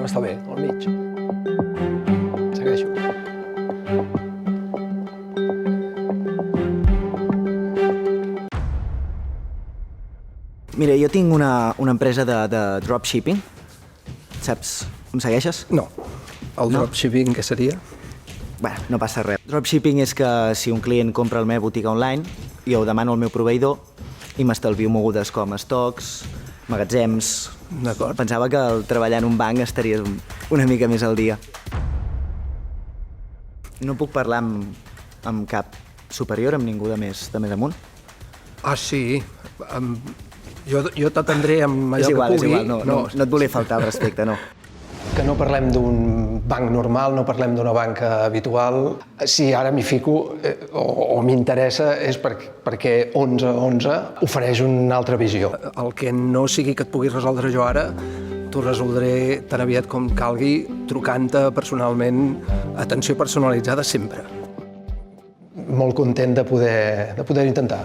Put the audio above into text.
tant, està bé, al mig. Segueixo. Mira, jo tinc una empresa de dropshipping. Saps? Em segueixes? No. El No? dropshipping, què seria? Bé, no passa res. Dropshipping és que si un client compra a la meva botiga online, jo ho demano al meu proveïdor i m'estalvio mogudes com estocs, magatzems... D'acord. Pensava que al treballar en un banc estaries una mica més al dia. No puc parlar amb cap superior, amb ningú de més amunt? Ah, sí. Jo t'atendré amb allò És igual, que pugui. és igual, no et volia faltar al respecte, no. Que no parlem d'un banc normal, no parlem d'una banca habitual. Si ara m'hi fico o m'interessa és perquè 1111 ofereix una altra visió. El que no sigui que et puguis resoldre jo ara, t'ho resoldré tan aviat com calgui, trucant-te personalment, atenció personalitzada sempre. Molt content de poder intentar.